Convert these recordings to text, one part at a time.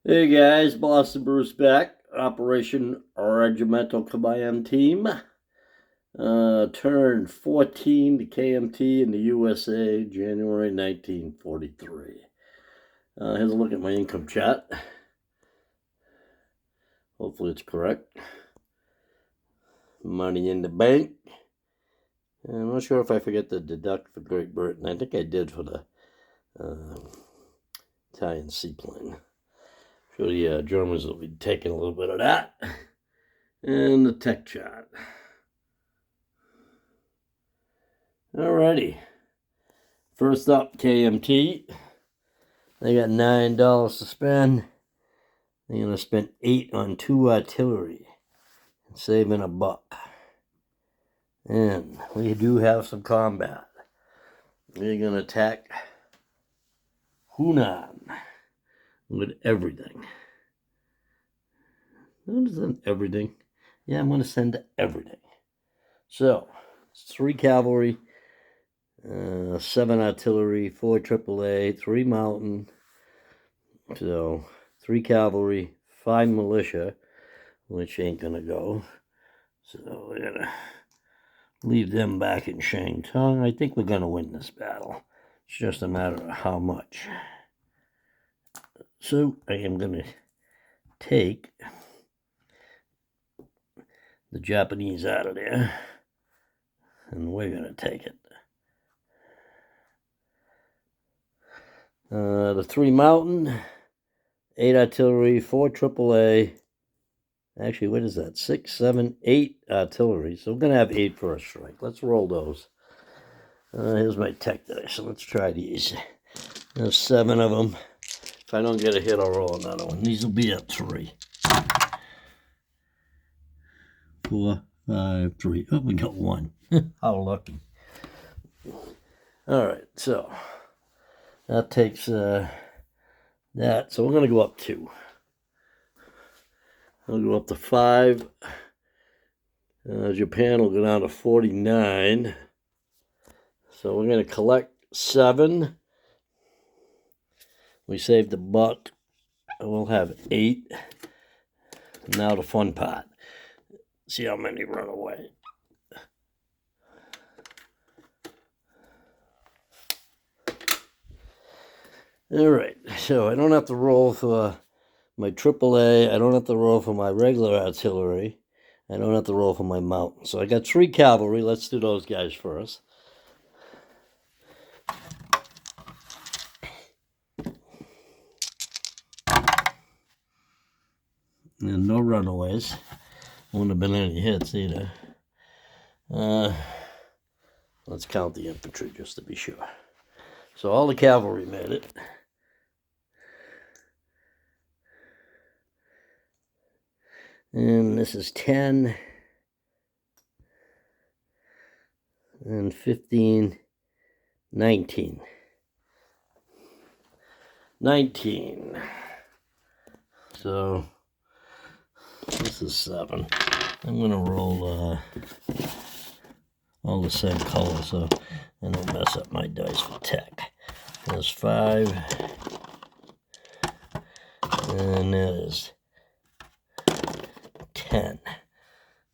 Hey guys, Boston Bruce back. Operation Regimental Command Team. Turned 14 to KMT in the USA, January 1943. Here's a look at my income chart. Hopefully it's correct. Money in the bank. I'm not sure if I forget to deduct for Great Britain. I think I did for the Italian seaplane. Sure the Germans will be taking a little bit of that. And the tech chart. Alrighty. First up, KMT. They got $9 to spend. They're going to spend 8 on 2 artillery, saving $1. And we do have some combat. We're going to attack Hunan with everything. What is that, everything? Yeah, I'm going to send everything. So, it's 3 cavalry, 7 artillery, 4 AAA, 3 mountain. So, 3 cavalry, 5 militia, which ain't gonna go. So, we're gonna leave them back in Shantung. I think we're gonna win this battle. It's just a matter of how much. So, I am gonna take the Japanese out of there, and we're gonna take it. The 3 mountain, 8 artillery, 4 AAA. Actually, what is that? 6, 7, 8 artillery. So we're going to have 8 first strike. Let's roll those. Here's my tech dice. So let's try these. There's 7 of them. If I don't get a hit, I'll roll another one. These will be at 3. 4, 5, 3. Oh, we got 1. How lucky. All right, so that takes that. So we're going to go up 2. I'll go up to 5. Japan will go down to 49. So we're going to collect 7. We saved $1. We'll have 8. Now the fun part. See how many run away. All right, so I don't have to roll for my AAA. I don't have to roll for my regular artillery. I don't have to roll for my mountain. So I got 3 cavalry. Let's do those guys first. And no runaways. Wouldn't have been any hits either. Let's count the infantry just to be sure. So all the cavalry made it. And this is 10 and 15, 19. 19. So this is 7. I'm going to roll all the same color so I don't mess up my dice for tech. There's 5. And there's 10.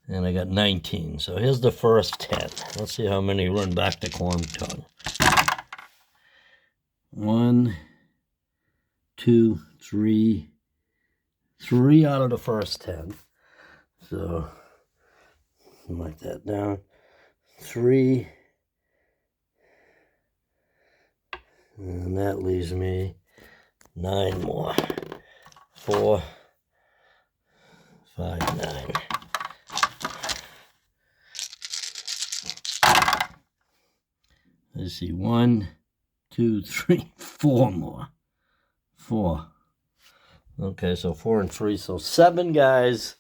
And I got 19. So here's the first 10. Let's see how many run back to Kwangtung. 1, 2, 3. 3 out of the first 10. So mark that down. 3. And that leaves me 9 more. 4, 5, 9. Let's see, 1, 2, 3, 4 more. 4. Okay, so 4 and 3. So 7 guys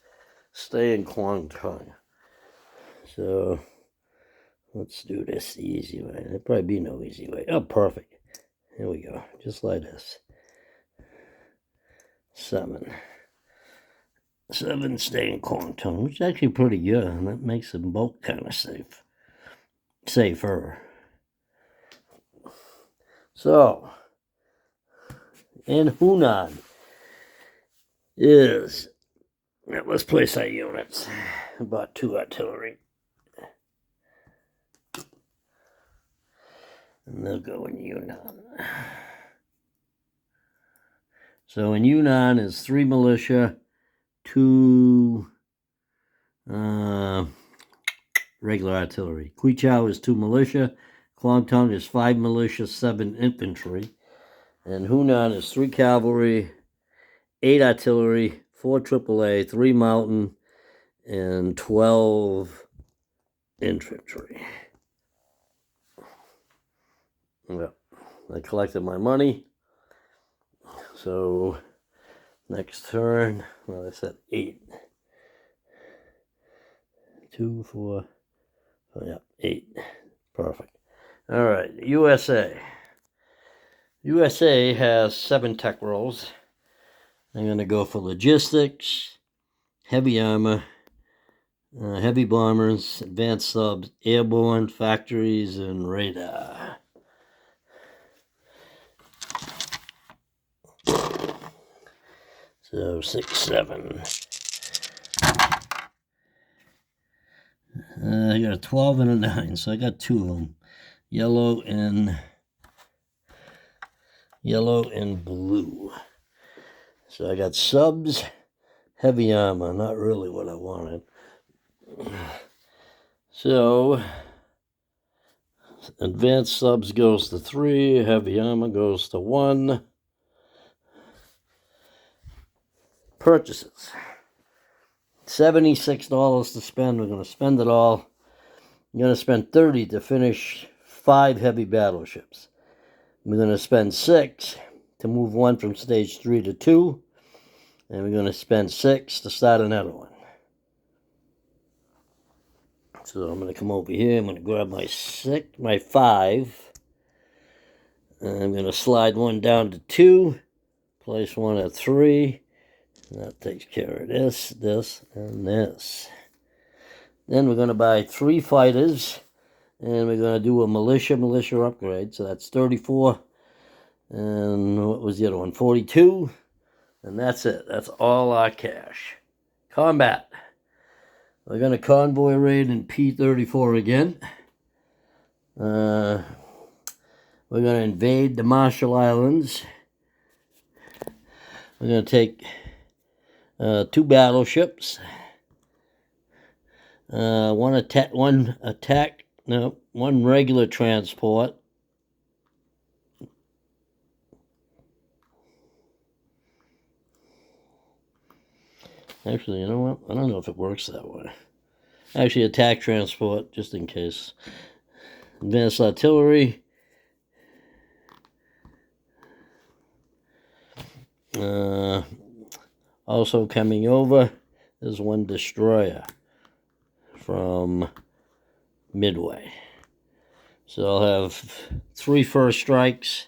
stay in Kwangtung. So let's do this the easy way. There'll probably be no easy way. Oh, perfect. Here we go. Just like this. 7. 7 stay in Kwangtung, which is actually pretty good. And that makes them both kind of safer. So, in Hunan, is, let's place our units. About 2 artillery. And they'll go in Yunnan. So in Yunnan is 3 militia, 2 regular artillery. Kwichao is 2 militia. Kwangtung is 5 militia, 7 infantry. And Hunan is 3 cavalry, 8 artillery, 4 AAA, 3 mountain, and 12 infantry. Yeah, I collected my money. So next turn, well, I said 8. 2, 4, oh yeah, 8. Perfect. All right, USA. USA has 7 tech rolls. I'm going to go for logistics, heavy armor, heavy bombers, advanced subs, airborne, factories, and radar. So 6, 7. I got a 12 and a 9, so I got 2 of them. Yellow and blue. So I got subs, heavy armor, not really what I wanted. So advanced subs goes to 3, heavy armor goes to 1. Purchases. $76 to spend. We're going to spend it all. I'm going to spend $30 to finish 5 heavy battleships. We're going to spend $6 to move 1 from stage 3 to 2. And we're going to spend $6 to start another one. So I'm going to come over here. I'm going to grab my 5. And I'm going to slide 1 down to 2. Place 1 at 3. And that takes care of this, and this. Then we're going to buy 3 fighters. And we're going to do a militia upgrade. So that's 34. And what was the other one? 42. And that's it. That's all our cash. Combat. We're going to convoy raid in P-34 again. We're going to invade the Marshall Islands. We're going to take 2 battleships. One regular transport. Actually, you know what? I don't know if it works that way. Actually, attack transport, just in case. Advanced artillery. Also coming over is 1 destroyer from Midway. So I'll have 3 first strikes.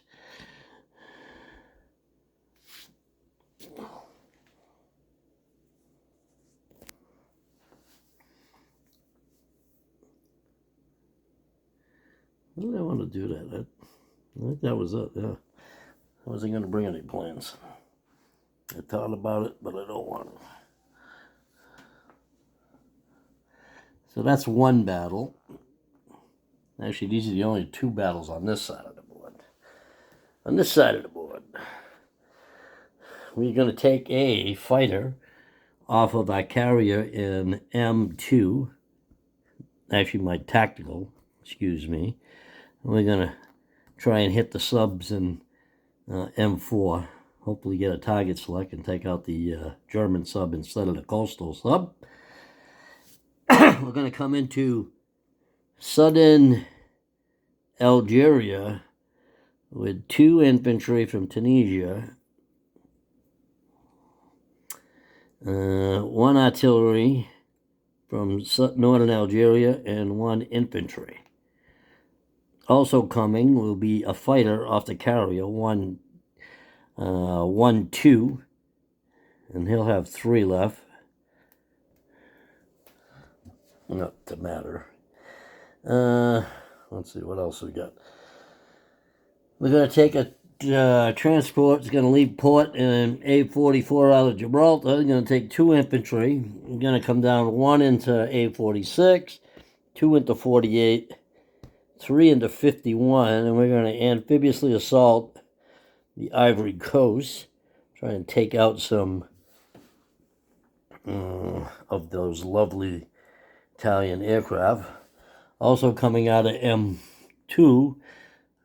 Why did I want to do that? I think that was it, yeah. I wasn't going to bring any plans. I thought about it, but I don't want to. So that's 1 battle. Actually, these are the only 2 battles on this side of the board. On this side of the board, we're going to take a fighter off of our carrier in M2. Actually, my tactical, excuse me. We're going to try and hit the subs in M4. Hopefully get a target select and take out the German sub instead of the coastal sub. We're going to come into southern Algeria with 2 infantry from Tunisia, 1 artillery from northern Algeria, and 1 infantry. Also coming will be a fighter off the carrier, 1-2, and he'll have 3 left. Not to matter. Let's see what else we got. We're going to take a transport is going to leave port in A44 out of Gibraltar. They're going to take 2 infantry. We're going to come down 1 into A46, 2 into 48, 3 into 51, and we're going to amphibiously assault the Ivory Coast. Try and take out some of those lovely Italian aircraft. Also coming out of M2,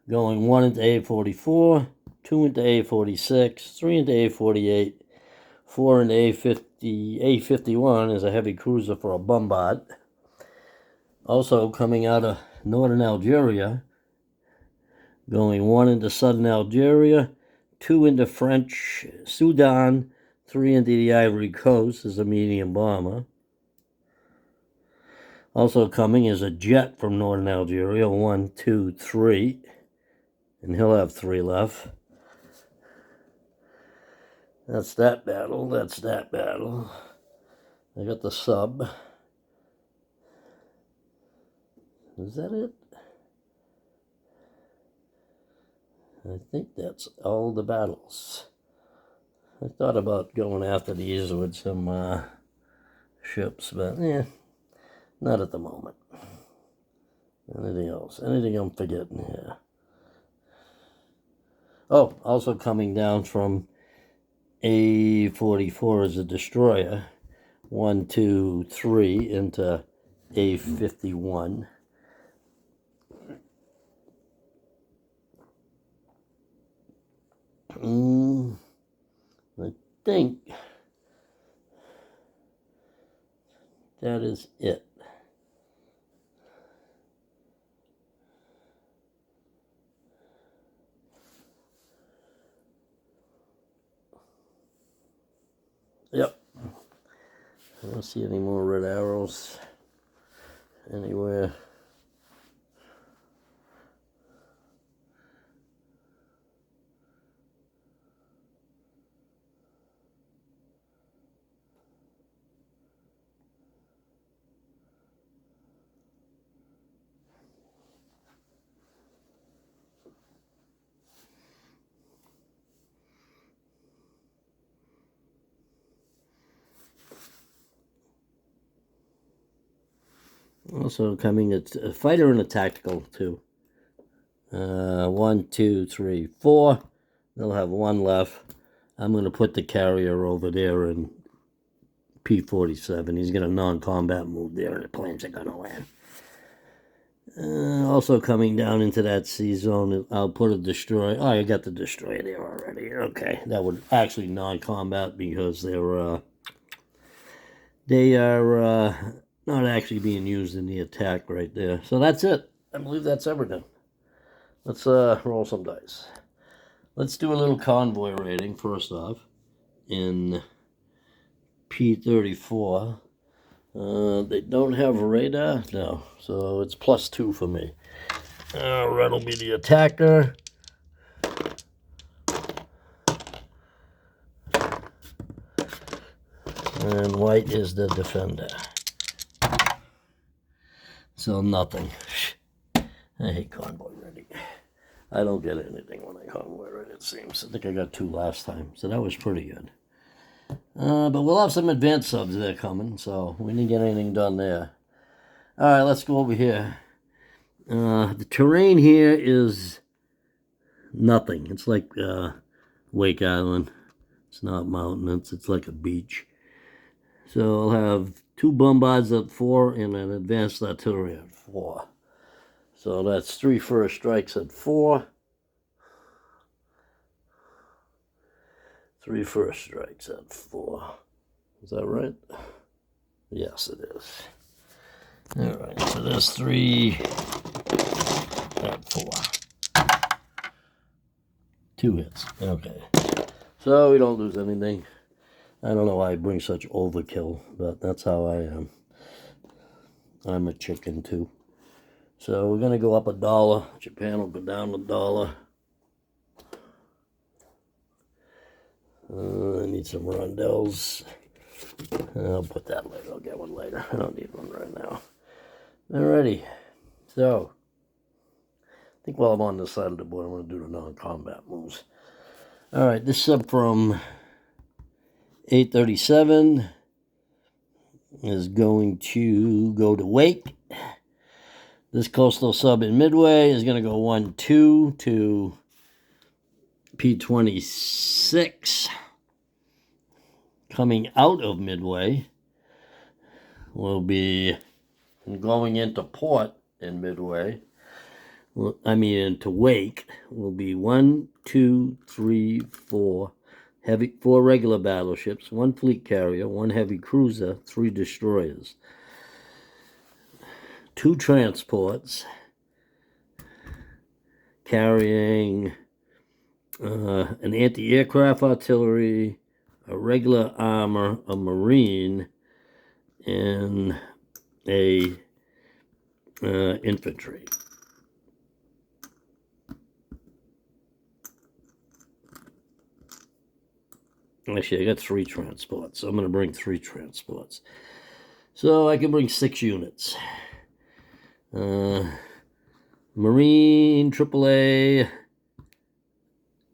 going 1 into A44, 2 into A46, 3 into A48, 4 into A51 is a heavy cruiser for a bombard. Also coming out of northern Algeria, going 1 into southern Algeria, 2 into French Sudan, 3 into the Ivory Coast is a medium bomber. Also coming is a jet from northern Algeria, 1, 2, 3, and he'll have 3 left. That's that battle, that's that battle. I got the sub. Is that it? I think that's all the battles. I thought about going after these with some ships, but not at the moment. Anything else? Anything I'm forgetting here? Oh, also coming down from A44 is a destroyer. 1, 2, 3 into A51. I think that is it. Yep. I don't see any more red arrows anywhere. Also coming, it's a fighter and a tactical too. 1, 2, 3, 4. They'll have 1 left. I'm going to put the carrier over there in P47. He's got a non-combat move there, and the planes are going to land. Also coming down into that sea zone, I'll put a destroyer. Oh, I got the destroyer there already. Okay, that would actually non-combat because they are not actually being used in the attack right there. So that's it. I believe that's everything. Let's roll some dice. Let's do a little convoy rating first off in P34. They don't have radar? No. So it's +2 for me. Red will be the attacker. And white is the defender. So nothing. I hate convoy rating. I don't get anything when I convoy rate, it seems. I think I got 2 last time, so that was pretty good. But we'll have some advanced subs there coming, so we didn't get anything done there. All right, let's go over here. The terrain here is nothing. It's like Wake Island. It's not mountainous. It's like a beach. So I'll have 2 bombards at 4 and an advanced artillery at 4. So that's 3 first strikes at 4. 3 first strikes at 4. Is that right? Yes, it is. All right, so there's 3 at 4. 2 hits. Okay. So we don't lose anything. I don't know why I bring such overkill, but that's how I am. I'm a chicken too. So we're going to go up $1. Japan will go down $1. I need some rondels. I'll put that later. I'll get one later. I don't need one right now. Alrighty. So think while I'm on this side of the board, I'm going to do the non-combat moves. All right, this sub from 837 is going to go to Wake. This coastal sub in Midway is going to go 1-2 to P26. Coming out of Midway will be going into port in Midway. Into Wake will be 1, 2, 3, 4 4 regular battleships, 1 fleet carrier, 1 heavy cruiser, 3 destroyers, 2 transports carrying an anti-aircraft artillery, a regular armor, a marine, and a infantry. Actually, I got 3 transports, so I'm going to bring 3 transports. So I can bring 6 units. Marine, AAA,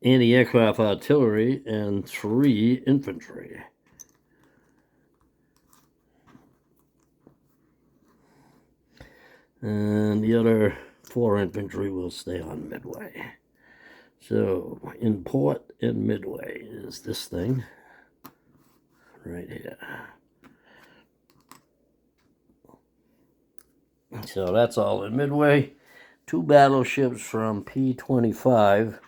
anti-aircraft artillery, and 3 infantry. And the other 4 infantry will stay on Midway. So, in port in Midway is this thing right here. So that's all in Midway. 2 battleships from P25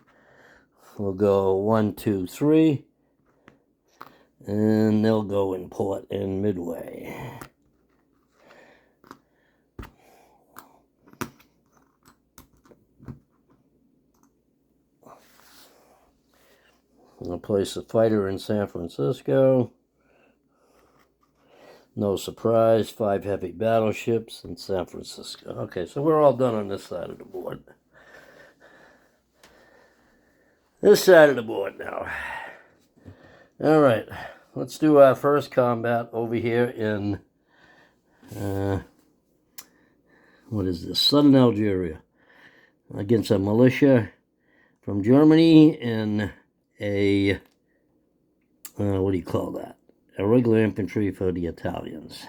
will go 1, 2, 3, and they'll go in port in Midway. I'll place a fighter in San Francisco. No surprise, 5 heavy battleships in San Francisco. Okay, so we're all done on this side of the board. This side of the board now. All right, let's do our first combat over here in, what is this? Southern Algeria. Against a militia from Germany and a, what do you call that? A regular infantry for the Italians.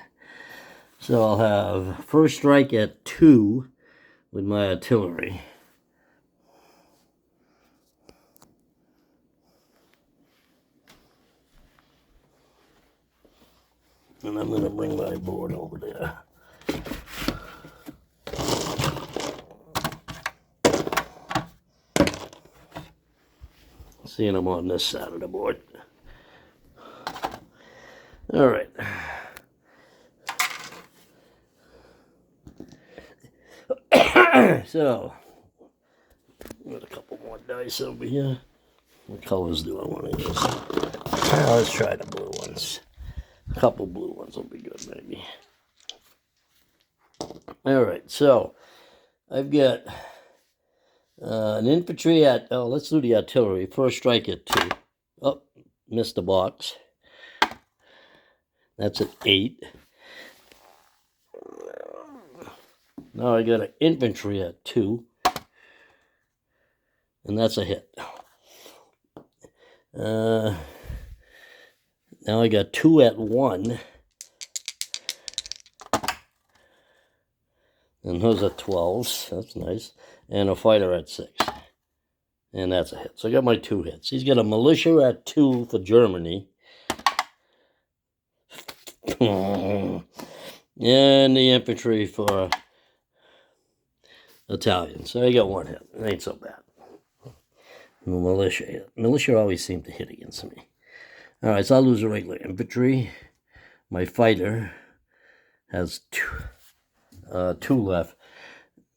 So I'll have first strike at 2 with my artillery. And I'm going to bring my board over there. Seeing I'm on this side of the board. All right. So, got a couple more dice over here. What colors do I want to use? Let's try the blue ones. A couple blue ones will be good, maybe. All right, so I've got an infantry at, let's do the artillery. First strike at 2. Oh, missed the box. That's at 8. Now I got an infantry at 2. And that's a hit. Now I got 2 at 1. And those are 12s. That's nice. And a fighter at 6. And that's a hit. So I got my 2 hits. He's got a militia at 2 for Germany. And the infantry for Italian. So I got 1 hit. It ain't so bad. The militia hit. Militia always seem to hit against me. All right, so I'll lose a regular infantry. My fighter has 2 left.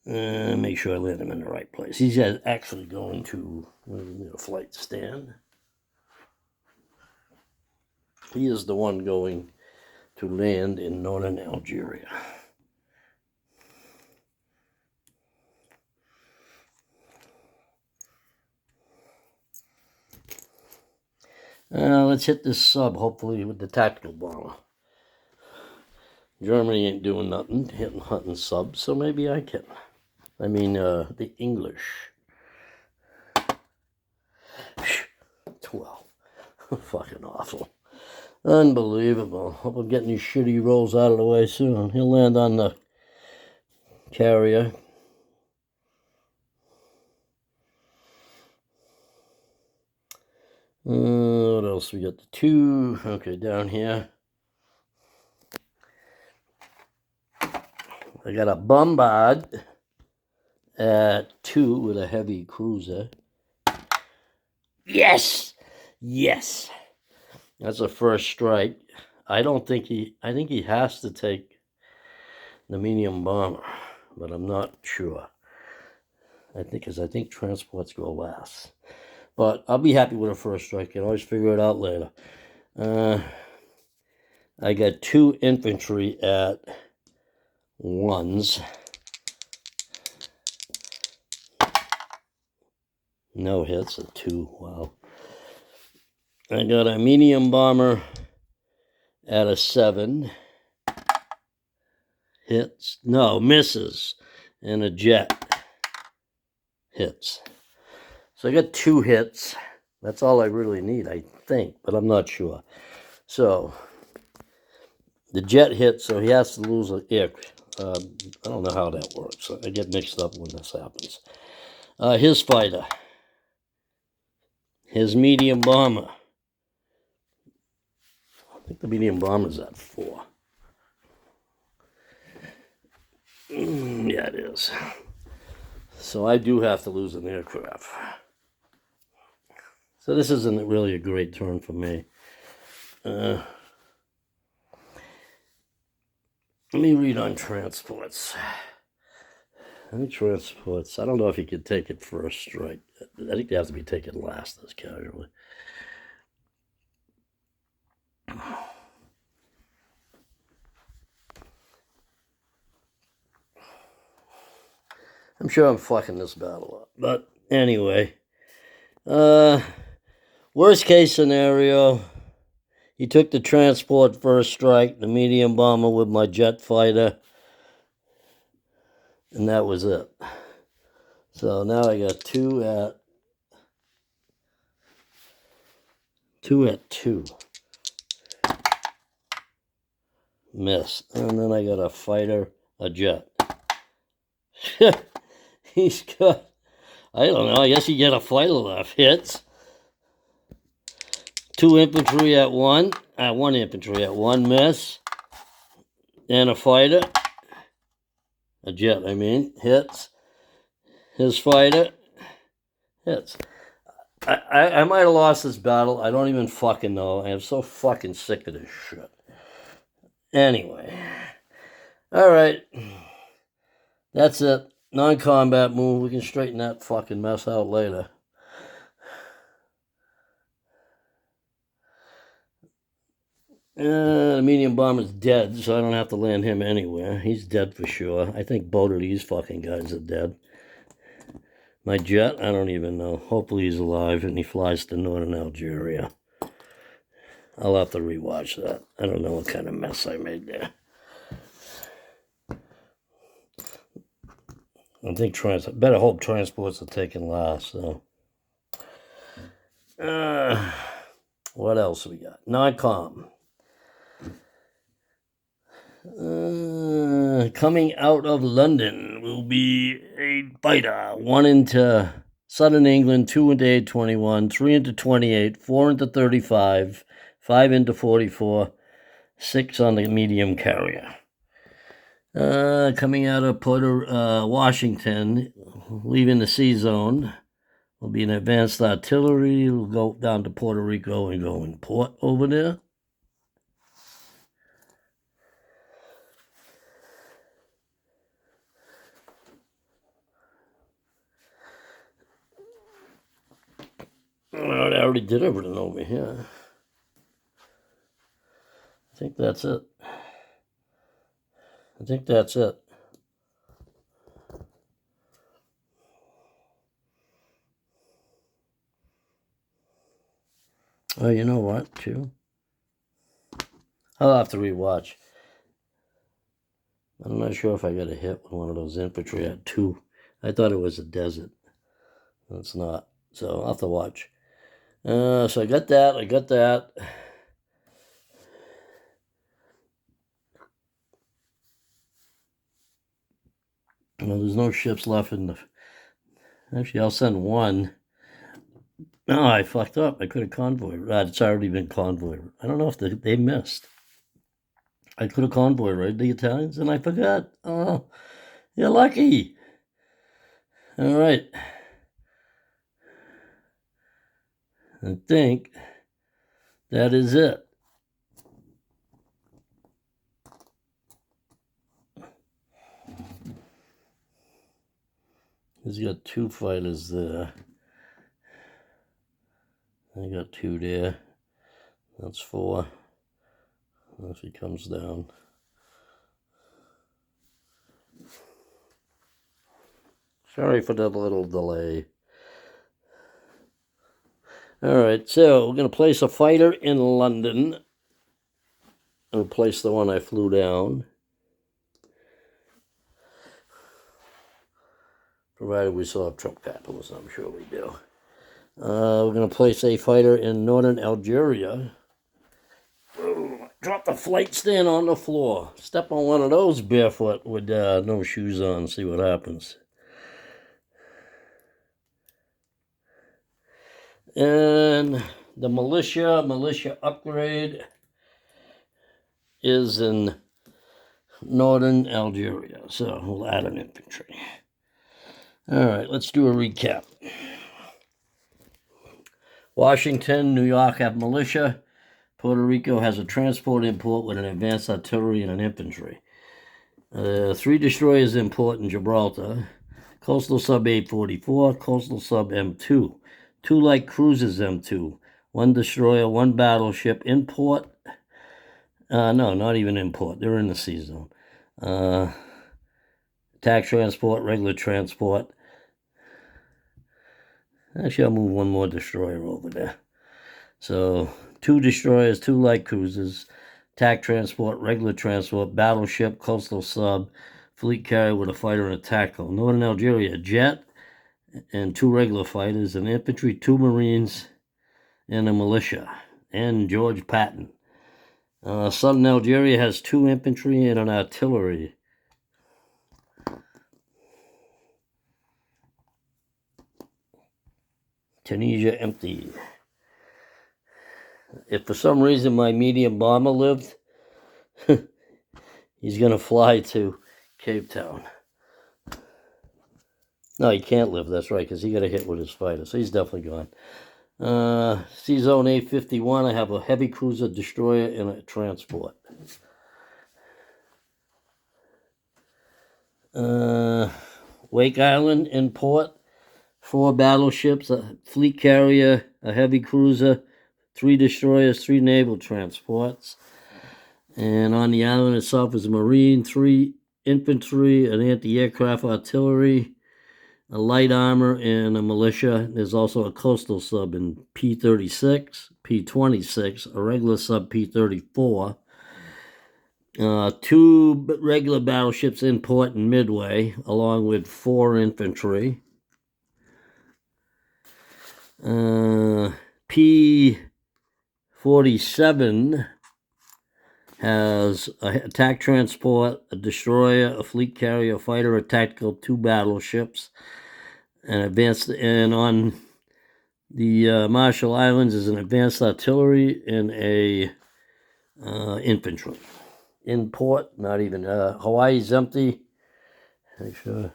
Make sure I land him in the right place. He's actually going to a flight stand. He is the one going to land in northern Algeria. Let's hit this sub, hopefully, with the tactical bomber. Germany ain't doing nothing, hunting subs, so maybe I can. I mean, the English. 12. Fucking awful. Unbelievable. Hope I'm getting these shitty rolls out of the way soon. He'll land on the carrier. What else? We got the 2. Okay, down here. I got a Bombard at 2 with a heavy cruiser. Yes! Yes! That's a first strike. I think he has to take the medium bomber, but I'm not sure. I think transports go last. But I'll be happy with a first strike. You can always figure it out later. I got 2 infantry at 1s. No hits at 2. Wow. I got a medium bomber at a 7. Hits. No, misses. And a jet. Hits. So I got 2 hits. That's all I really need, I think, but I'm not sure. So the jet hits, so he has to lose an air. I don't know how that works. I get mixed up when this happens. His fighter. His medium bomber. I think the medium bomber's at 4. Yeah, it is. So I do have to lose an aircraft. So this isn't really a great turn for me. Let me read on transports. I don't know if he could take it first strike. I think they have to be taken last as casually. I'm sure I'm fucking this battle up. But anyway. Worst case scenario, he took the transport first strike, the medium bomber with my jet fighter, and that was it. So now I got 2 at 2. Miss. And then I got a fighter, a jet. He's got, I don't know, I guess you get a fighter left. Hits. 2 infantry at 1. 1 infantry at 1. Miss. And a fighter. A jet, I mean. Hits. His fighter. Hits. I might have lost this battle. I don't even fucking know. I am so fucking sick of this shit. Anyway. Alright. That's it. Non-combat move. We can straighten that fucking mess out later. The medium bomber's dead, so I don't have to land him anywhere. He's dead for sure. I think both of these fucking guys are dead. My jet, I don't even know. Hopefully he's alive and he flies to northern Algeria. I'll have to rewatch that. I don't know what kind of mess I made there. I think better hope transports are taken last. So, what else we got? Non-com. Coming out of London will be a fighter. 1 into Southern England, 2 into 821, 3 into 28, 4 into 35, 5 into 44, 6 on the medium carrier. Coming out of Washington, leaving the sea zone, will be an advanced artillery. We'll go down to Puerto Rico and go in port over there. I already did everything over here. I think that's it. Oh, you know what, too? I'll have to rewatch. I'm not sure if I got a hit with one of those infantry at 2. I thought it was a desert. It's not. So I'll have to watch. So I got that. Well, there's no ships left in the... Actually, I'll send one. No, I fucked up. I could have convoyed. It's already been convoyed. I don't know if they missed. I could have convoyed, right, the Italians, and I forgot. Oh, you're lucky. All right. I think that is it. He's got 2 fighters there. I got 2 there. That's 4. If he comes down. Sorry for the little delay. All right, so we're going to place a fighter in London. I'll place the one I flew down. Provided we still have truck capitals, I'm sure we do. We're going to place a fighter in northern Algeria. Ooh, drop the flight stand on the floor. Step on one of those barefoot with no shoes on, see what happens. And the militia upgrade is in northern Algeria. So we'll add an infantry. All right, let's do a recap. Washington, New York have militia. Puerto Rico has a transport import with an advanced artillery and an infantry. 3 destroyers import in Gibraltar. Coastal sub 844, coastal sub M2. 2 light cruisers M2. 1 destroyer, 1 battleship. Import. No, not even import. They're in the sea zone. Attack transport, regular transport. Actually, I'll move 1 more destroyer over there. So 2 destroyers, 2 light cruisers, attack transport, regular transport, battleship, coastal sub, fleet carrier with a fighter and a tackle. Northern Algeria, jet and 2 regular fighters, an infantry, 2 marines, and a militia, and George Patton. Southern Algeria has 2 infantry and an artillery. Tunisia empty. If for some reason my medium bomber lived, he's going to fly to Cape Town. No, he can't live, that's right, because he got a hit with his fighter, so he's definitely gone. Sea Zone 851, I have a heavy cruiser, destroyer, and a transport. Wake Island in port, 4 battleships, a fleet carrier, a heavy cruiser, 3 destroyers, 3 naval transports. And on the island itself is a marine, 3 infantry, an anti-aircraft artillery, a light armor, and a militia. There's also a coastal sub in P-36, P-26, a regular sub P-34, 2 regular battleships in port and midway, along with 4 infantry. P-47 has an attack transport, a destroyer, a fleet carrier, a fighter, a tactical, 2 battleships, and advanced. And on the Marshall Islands is an advanced artillery and a infantry. In port, not even. Hawaii's empty. Make sure.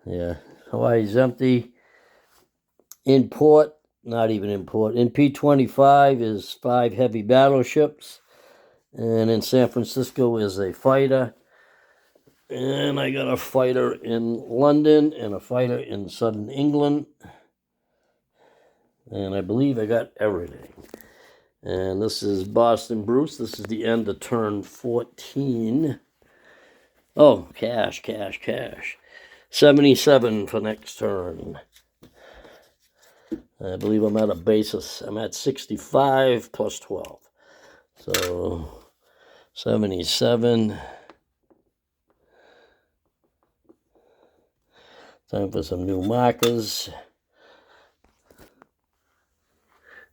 Yeah, Hawaii's empty. In port, not even in port. In P-25 is 5 heavy battleships. And in San Francisco is a fighter. And I got a fighter in London and a fighter in southern England. And I believe I got everything. And this is Boston Bruce. This is the end of turn 14. Oh, cash. 77 for next turn. I believe I'm at a basis. I'm at 65 plus 12. So 77 Time for some new markers.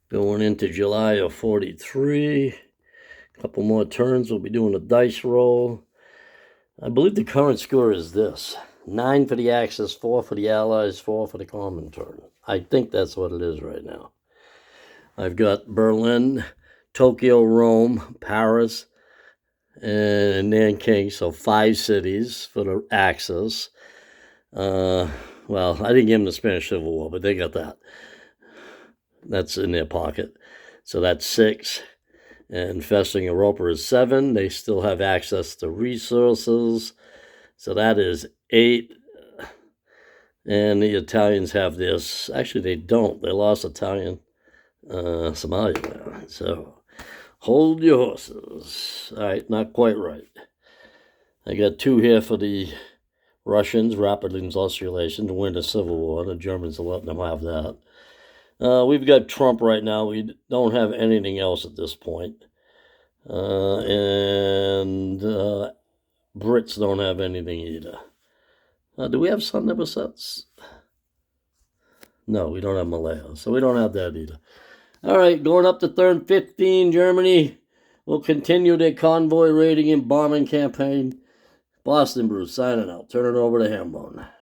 Going into July of 43. A couple more turns. We'll be doing a dice roll. I believe the current score is this. 9 for the Axis, 4 for the Allies, 4 for the Comintern. I think that's what it is right now. I've got Berlin, Tokyo, Rome, Paris, and Nanking, so 5 cities for the Axis. Well, I didn't give them the Spanish Civil War, but they got that. That's in their pocket. So that's 6. And Festing Europa is 7. They still have access to resources. So that is 8. And the Italians have this. Actually, they don't. They lost Italian Somalia. So hold your horses. All right, not quite right. I got 2 here for the Russians, rapid industrialization, to win the Civil War. The Germans are letting them have that. We've got Trump right now. We don't have anything else at this point. And Brits don't have anything either. Do we have Sun Never Sets? No, we don't have Malaya, so we don't have that either. All right, going up to turn 15, Germany will continue their convoy raiding and bombing campaign. Boston Bruce signing out. Turn it over to Hambone.